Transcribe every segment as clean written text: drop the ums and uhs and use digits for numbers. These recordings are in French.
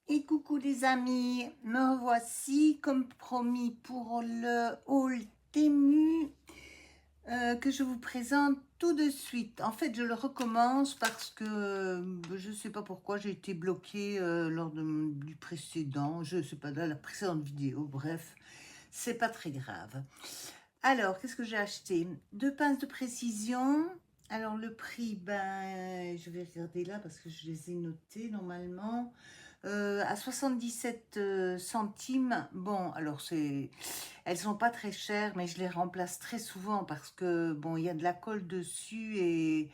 Et coucou les amis, me revoici comme promis pour le haul Temu que je vous présente tout de suite. En fait, je le recommence parce que je ne sais pas pourquoi j'ai été bloquée lors du précédent, je ne sais pas, de la précédente vidéo, bref, c'est pas très grave. Alors, qu'est-ce que j'ai acheté? Deux pinces de précision. Alors, le prix, ben, je vais regarder là parce que je les ai notés normalement. À 77 centimes. Bon, alors elles sont pas très chères, mais je les remplace très souvent parce que bon, il y a de la colle dessus et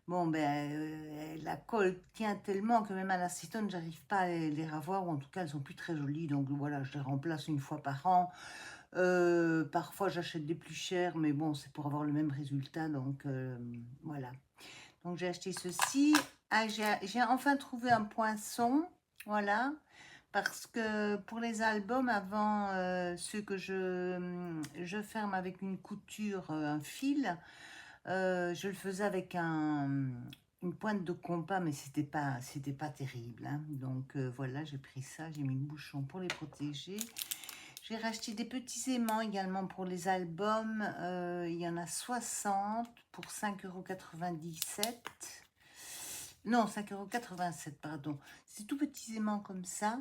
bon, ben, la colle tient tellement que même à l'acétone, j'arrive pas à les revoir, ou en tout cas, elles sont plus très jolies. Donc voilà, je les remplace une fois par an. Parfois, j'achète des plus chers, mais bon, c'est pour avoir le même résultat. Donc voilà. Donc j'ai acheté ceci. Ah, j'ai enfin trouvé un poinçon. Voilà. Parce que pour les albums, avant, ceux que je ferme avec une couture, un fil, je le faisais avec une pointe de compas, mais c'était pas terrible, hein. Donc voilà, j'ai pris ça, j'ai mis le bouchon pour les protéger. J'ai racheté des petits aimants également pour les albums. Il y en a 60 pour 5,97 €. Non, 5,87 €, pardon. C'est tout petits aimants comme ça.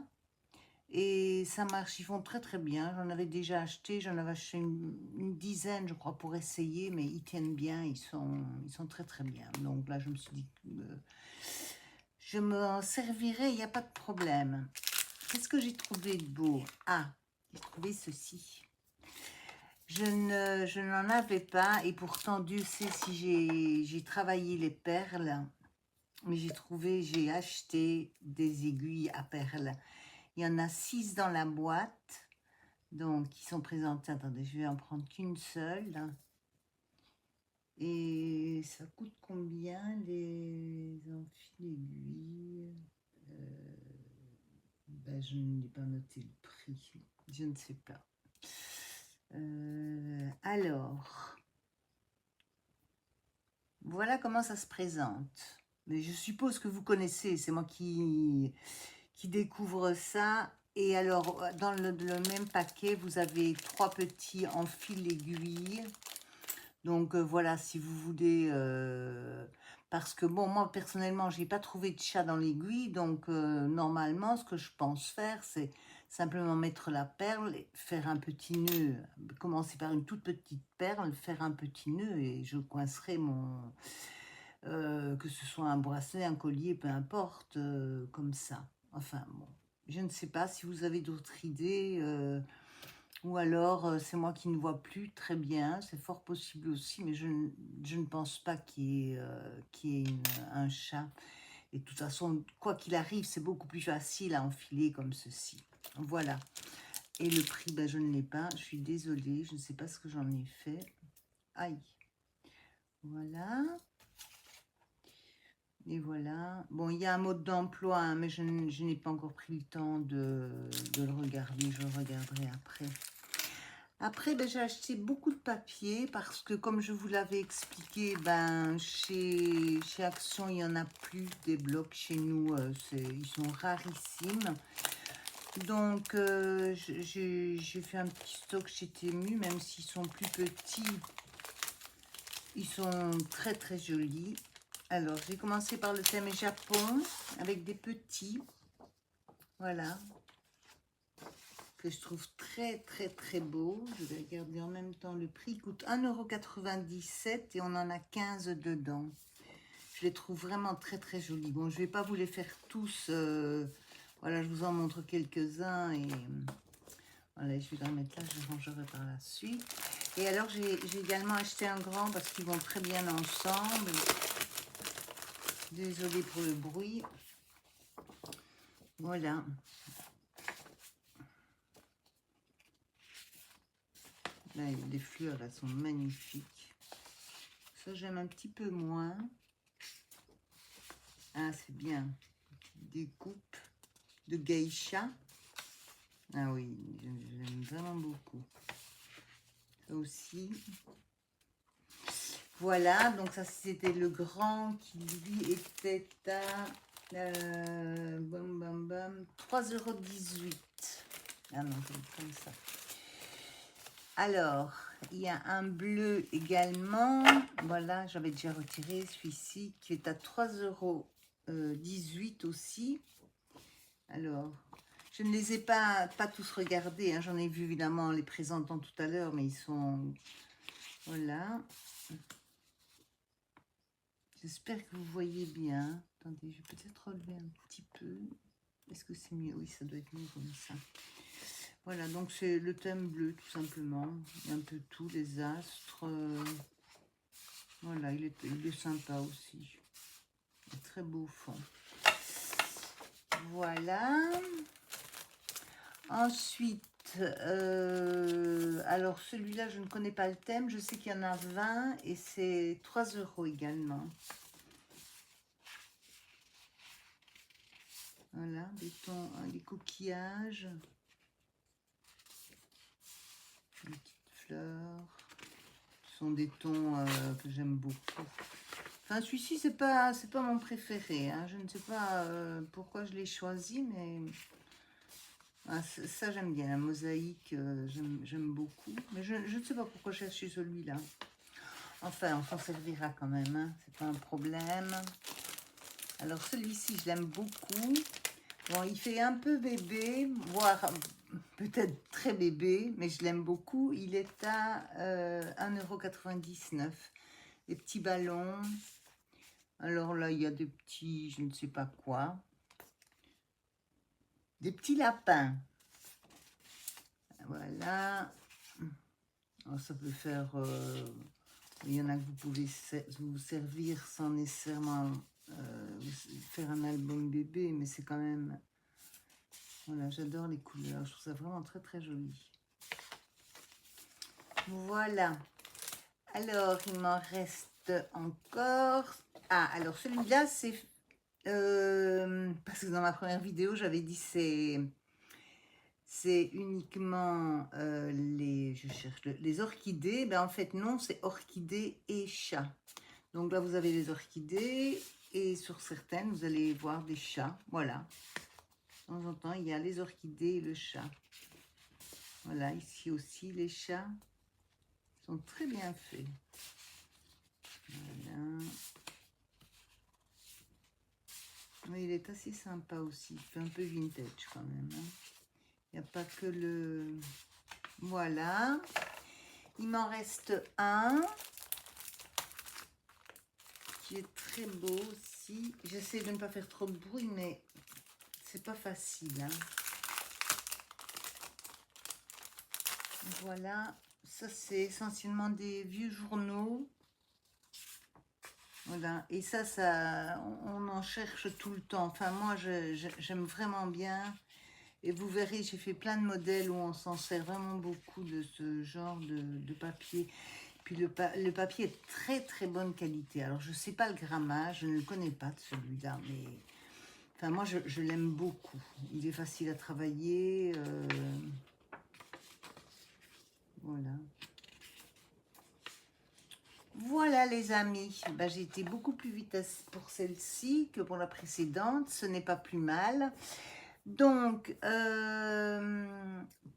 Et ça marche, ils font très très bien. J'en avais déjà acheté, j'en avais acheté une dizaine, je crois, pour essayer, mais ils tiennent bien, ils sont très très bien. Donc là, je me suis dit que je m'en servirai, il n'y a pas de problème. Qu'est-ce que j'ai trouvé de beau? Ah, j'ai trouvé ceci. Je n'en avais pas, et pourtant, Dieu sait si j'ai travaillé les perles, mais j'ai acheté des aiguilles à perles. Il y en a 6 dans la boîte. Donc, ils sont présentés. Attendez, je vais en prendre qu'une seule. Et ça coûte combien les enfils aiguilles? Ben, je n'ai pas noté le prix. Je ne sais pas. Alors, voilà comment ça se présente. Mais je suppose que vous connaissez. C'est moi qui découvre ça. Et alors, dans le même paquet, vous avez 3 petits en fil aiguille. Donc voilà, si vous voulez, parce que bon, moi personnellement, j'ai pas trouvé de chat dans l'aiguille, donc normalement, ce que je pense faire, c'est simplement mettre la perle, et faire un petit nœud, commencer par une toute petite perle, faire un petit nœud, et je coincerai que ce soit un bracelet, un collier, peu importe, comme ça. Enfin bon, je ne sais pas si vous avez d'autres idées. Ou alors, c'est moi qui ne vois plus très bien, c'est fort possible aussi, mais je ne pense pas qu'il y ait un chat. Et de toute façon, quoi qu'il arrive, c'est beaucoup plus facile à enfiler comme ceci. Voilà. Et le prix, ben, je ne l'ai pas, je suis désolée, je ne sais pas ce que j'en ai fait. Aïe. Voilà. Et voilà. Bon, il y a un mode d'emploi, hein, mais je n'ai pas encore pris le temps de le regarder, je le regarderai après. Après, ben, j'ai acheté beaucoup de papier parce que, comme je vous l'avais expliqué, ben, chez Action, il n'y en a plus des blocs chez nous. Ils sont rarissimes. Donc, j'ai fait un petit stock chez Temu, même s'ils sont plus petits. Ils sont très, très jolis. Alors, j'ai commencé par le thème Japon avec des petits. Voilà. Que je trouve très très très beau. Je vais regarder en même temps le prix. Il coûte 1,97 € et on en a 15 dedans. Je les trouve vraiment très très jolis. Bon, je ne vais pas vous les faire tous. Voilà, je vous en montre quelques-uns. Et voilà, je vais les remettre là, je rangerai par la suite. Et alors, j'ai également acheté un grand parce qu'ils vont très bien ensemble. Désolée pour le bruit. Voilà. Là, les fleurs, elles sont magnifiques. Ça, j'aime un petit peu moins. Ah, c'est bien. Des coupes de geisha. Ah oui, j'aime vraiment beaucoup. Ça aussi. Voilà, donc ça, c'était le grand qui, lui, était à Bam, bam, bam. 3,18 €. Ah non, je vais prendre ça. Alors, il y a un bleu également. Voilà, j'avais déjà retiré celui-ci qui est à 3,18 € aussi. Alors, je ne les ai pas tous regardés. Hein. J'en ai vu évidemment les présentants tout à l'heure, mais ils sont... Voilà. J'espère que vous voyez bien. Attendez, je vais peut-être relever un petit peu. Est-ce que c'est mieux? Oui, ça doit être mieux comme ça. Voilà, donc c'est le thème bleu, tout simplement. Il y a un peu tout, les astres. Voilà, il est sympa aussi. Un très beau fond. Voilà. Ensuite, alors celui-là, je ne connais pas le thème. Je sais qu'il y en a 20 et c'est 3 € également. Voilà, des coquillages. Des petites fleurs. Ce sont des tons que j'aime beaucoup. Enfin, celui-ci, c'est pas mon préféré. Hein. Je ne sais pas pourquoi je l'ai choisi, mais ah, ça, j'aime bien. La mosaïque, j'aime beaucoup. Mais je ne sais pas pourquoi j'ai acheté celui-là. Enfin, on s'en servira quand même. Hein. C'est pas un problème. Alors, celui-ci, je l'aime beaucoup. Bon, il fait un peu bébé, voire peut-être très bébé, mais je l'aime beaucoup. Il est à 1,99 €. Des petits ballons. Alors là, il y a des petits, je ne sais pas quoi. Des petits lapins. Voilà. Alors, ça peut faire... il y en a que vous pouvez vous servir sans nécessairement faire un album bébé, mais c'est quand même... Voilà, j'adore les couleurs. Je trouve ça vraiment très, très joli. Voilà. Alors, il m'en reste encore... Ah, alors celui-là, c'est... parce que dans ma première vidéo, j'avais dit c'est uniquement je cherche les orchidées. Ben, en fait, non, c'est orchidées et chats. Donc là, vous avez les orchidées et sur certaines, vous allez voir des chats. Voilà. De temps en temps, il y a les orchidées et le chat. Voilà, ici aussi, les chats sont très bien faits. Voilà. Mais il est assez sympa aussi. Il fait un peu vintage quand même. Hein. Il n'y a pas que le... Voilà. Il m'en reste un qui est très beau aussi. J'essaie de ne pas faire trop de bruit, mais c'est pas facile. Hein. Voilà. Ça, c'est essentiellement des vieux journaux. Voilà. Et ça, on en cherche tout le temps. Enfin, moi, j'aime vraiment bien. Et vous verrez, j'ai fait plein de modèles où on s'en sert vraiment beaucoup de ce genre de papier. Puis le papier est très très bonne qualité. Alors je ne sais pas le grammage, je ne le connais pas de celui-là, mais enfin moi je l'aime beaucoup. Il est facile à travailler. Voilà. Voilà les amis, ben, j'ai été beaucoup plus vite pour celle-ci que pour la précédente, ce n'est pas plus mal. Donc,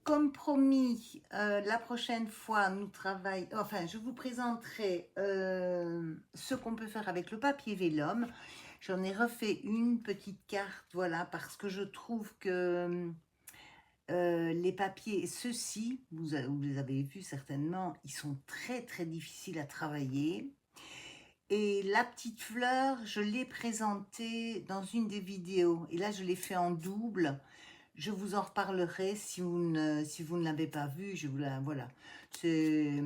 comme promis, la prochaine fois, je vous présenterai ce qu'on peut faire avec le papier vélum. J'en ai refait une petite carte, voilà, parce que je trouve que les papiers, ceux-ci, vous les avez vus certainement, ils sont très très difficiles à travailler. Et la petite fleur, je l'ai présentée dans une des vidéos. Et là, je l'ai fait en double. Je vous en reparlerai si vous ne l'avez pas vue. Voilà. C'est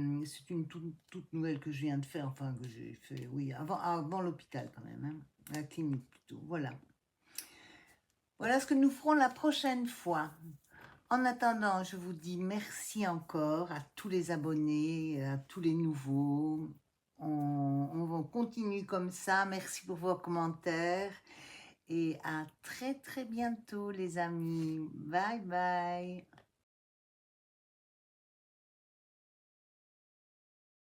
une toute nouvelle que je viens de faire. Enfin, que j'ai fait, oui, avant l'hôpital quand même. Hein, la clinique plutôt. Voilà. Voilà ce que nous ferons la prochaine fois. En attendant, je vous dis merci encore à tous les abonnés, à tous les nouveaux. On continue comme ça. Merci pour vos commentaires. Et à très très bientôt les amis. Bye bye.